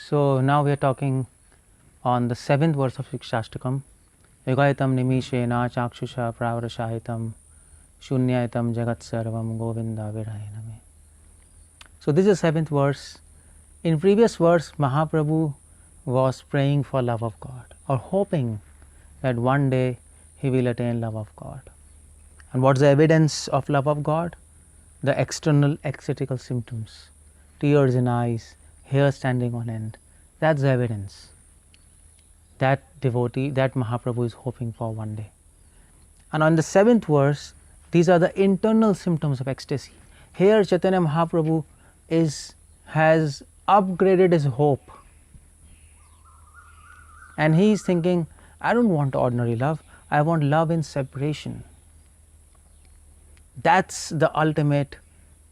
So now we are talking on the 7th verse of Shikshashtakam. Yugaitam nimishena chakshusha pravarashahitam shunyaitam jagat sarvam govinda virayaname. So this is the 7th verse. In previous verse, Mahaprabhu was praying for love of God, or hoping that one day he will attain love of God. And what's the evidence of love of God? The external ascetical symptoms, tears in eyes, hair standing on end. That's the evidence that devotee, that Mahaprabhu is hoping for one day. And on the 7th verse, these are the internal symptoms of ecstasy. Here Chaitanya Mahaprabhu has upgraded his hope, and he is thinking, I don't want ordinary love, I want love in separation. That's the ultimate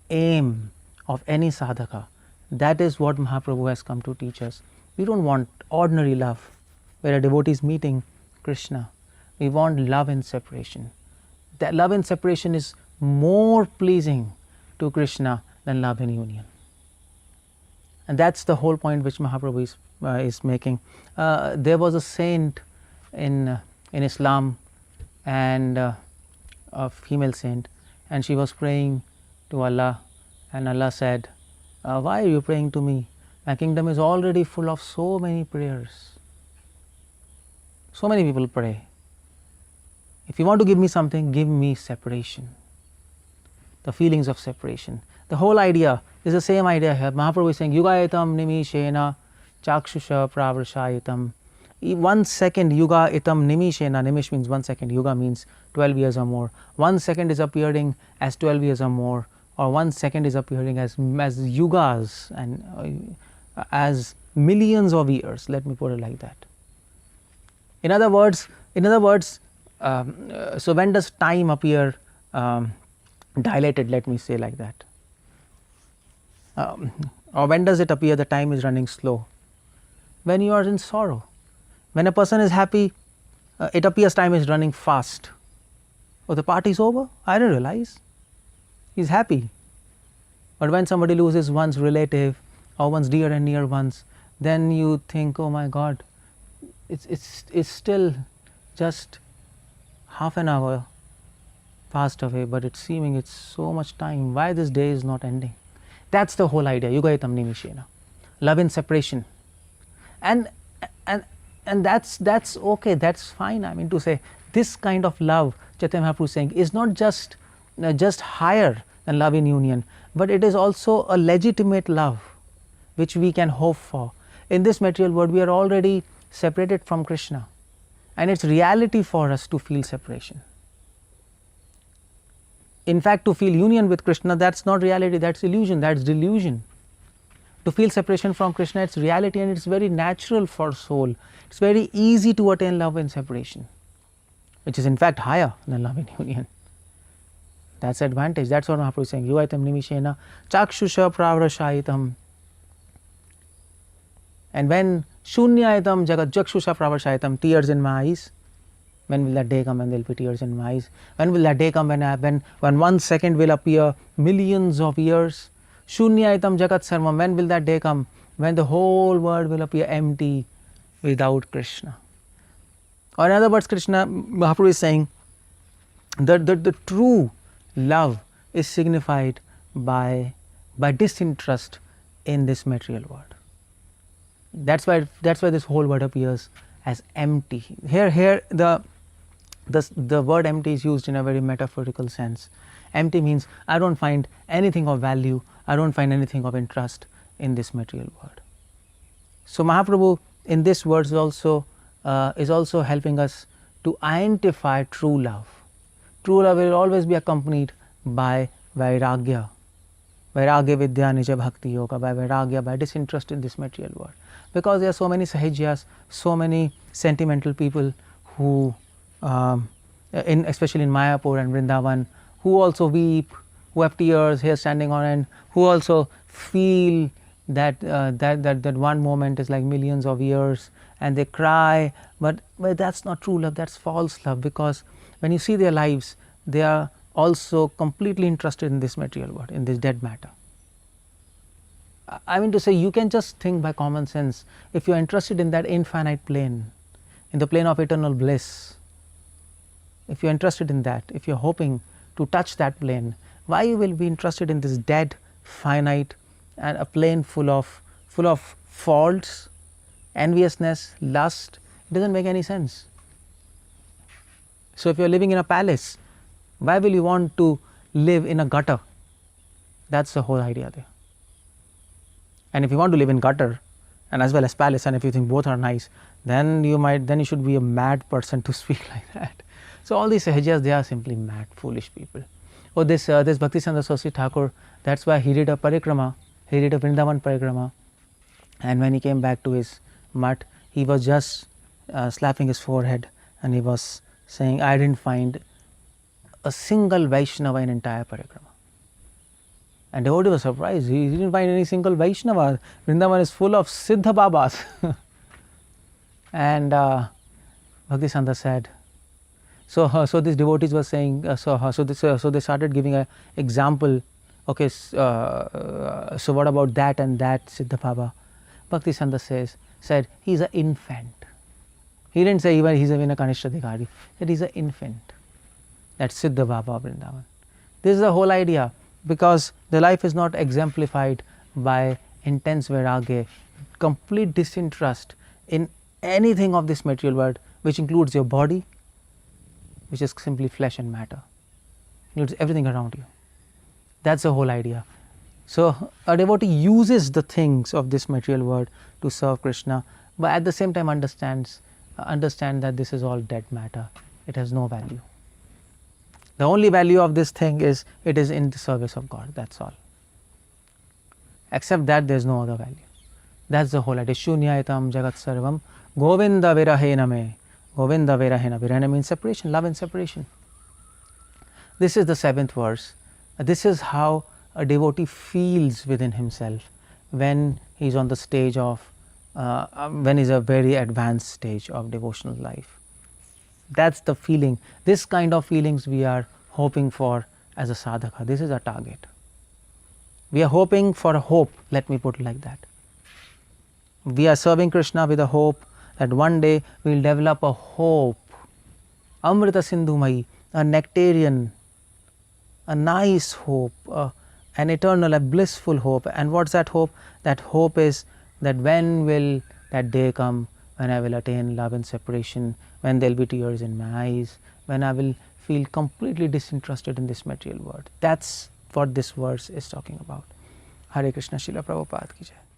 aim of any sadhaka. That is what Mahaprabhu has come to teach us. We don't want ordinary love where a devotee is meeting Krishna. We want love in separation. That love in separation is more pleasing to Krishna than love in union. And that's the whole point which Mahaprabhu is making. There was a saint in Islam, and a female saint, and she was praying to Allah, and Allah said, why are you praying to me? My kingdom is already full of so many prayers. So many people pray. If you want to give me something, give me separation, the feelings of separation. The whole idea is the same idea here. Mahaprabhu is saying, Yugayatam nimishena chakshusha pravarashayitam. 1 second yuga itam nimishena, nimish means 1 second, yuga means 12 years or more. 1 second is appearing as 12 years or more, or 1 second is appearing as yugas and as millions of years, let me put it like that. In other words, so when does time appear dilated, let me say like that, or when does it appear the time is running slow? When you are in sorrow. When a person is happy, it appears time is running fast. Oh, the party is over? I didn't realize. He is happy. But when somebody loses one's relative or one's dear and near ones, then you think, oh my God, it's still just half an hour passed away, but it's seeming it's so much time. Why this day is not ending? That's the whole idea. Yugayatam nimishena. Love in separation. And that's okay, that's fine. I mean to say, this kind of love, Chaitanya Mahaprabhu is saying, is not just higher than love in union, but it is also a legitimate love which we can hope for. In this material world, we are already separated from Krishna, and it's reality for us to feel separation. In fact, to feel union with Krishna, that's not reality, that's illusion, that's delusion. To feel separation from Krishna, it's reality, and it's very natural for soul. It's very easy to attain love in separation, which is in fact higher than love in union. That's the advantage. That's what Mahaprabhu is saying. Yuaitam nimishena chakshusha pravarashayitam. And when shunyaitam jagat jakshusha pravarashayitam, tears in my eyes, when will that day come when there will be tears in my eyes? When will that day come when 1 second will appear millions of years? Shunyaitam jagat sarvam. When will that day come when the whole world will appear empty without Krishna? Or in other words, Mahaprabhu is saying that the true love is signified by disinterest in this material world. That's why this whole world appears as empty. Here the word empty is used in a very metaphorical sense. Empty means I don't find anything of value, I don't find anything of interest in this material world. So Mahaprabhu in this verse is also helping us to identify true love. True love will always be accompanied by vairagya. Vairagya vidya nija bhakti yoga, by vairagya, by disinterest in this material world. Because there are so many sahajyas, so many sentimental people who, especially in Mayapur and Vrindavan, who also weep, who have tears, hair standing on end, who also feel that one moment is like millions of years, and they cry, but that's not true love, that's false love, because when you see their lives, they are also completely interested in this material world, in this dead matter. I mean to say, you can just think by common sense. If you are interested in that infinite plane, in the plane of eternal bliss, if you are interested in that, if you are hoping to touch that plane, why you will be interested in this dead, finite, and a plane full of faults, enviousness, lust? It doesn't make any sense. So if you are living in a palace, why will you want to live in a gutter? That's the whole idea there. And if you want to live in gutter and as well as palace, and if you think both are nice, then you should be a mad person to speak like that. So all these sahajas, they are simply mad, foolish people. Oh, this Bhaktisiddhanta Saraswati Thakur, that's why he did a parikrama, he did a Vrindavan parikrama, and when he came back to his mutt, he was just slapping his forehead, and he was saying, I didn't find a single Vaishnava in entire parikrama. And devotee was surprised, he didn't find any single Vaishnava. Vrindavan is full of Siddha Babas. And Bhaktisiddhanta said, so these devotees were saying, so they started giving an example. Okay, so what about that and that Siddha Baba? Bhaktisiddhanta said he is an infant. He didn't say even he is even a Kanishthadhikari. He said he is an infant. That's Siddha Baba of Vrindavan. This is the whole idea, because the life is not exemplified by intense vairagya, complete disinterest in anything of this material world, which includes your body, which is simply flesh and matter, includes everything around you. That's the whole idea. So a devotee uses the things of this material world to serve Krishna, but at the same time understand that this is all dead matter. It has no value. The only value of this thing is it is in the service of God. That's all. Except that, there is no other value. That's the whole idea. Shunyaitam jagat sarvam govinda virahena me. Govinda virahena. Virahena means separation, love and separation. This is the 7th verse. This is how a devotee feels within himself when he is on the stage of, when he is a very advanced stage of devotional life. That's the feeling. This kind of feelings we are hoping for as a sadhaka. This is a target. We are hoping for a hope, let me put it like that. We are serving Krishna with a hope that one day we will develop a hope, Amrita Sindhumai, a nectarian, a nice hope, an eternal, a blissful hope. And what's that hope? That hope is that when will that day come when I will attain love and separation, when there will be tears in my eyes, when I will feel completely disinterested in this material world. That's what this verse is talking about. Hare Krishna, Srila Prabhupada ki jai.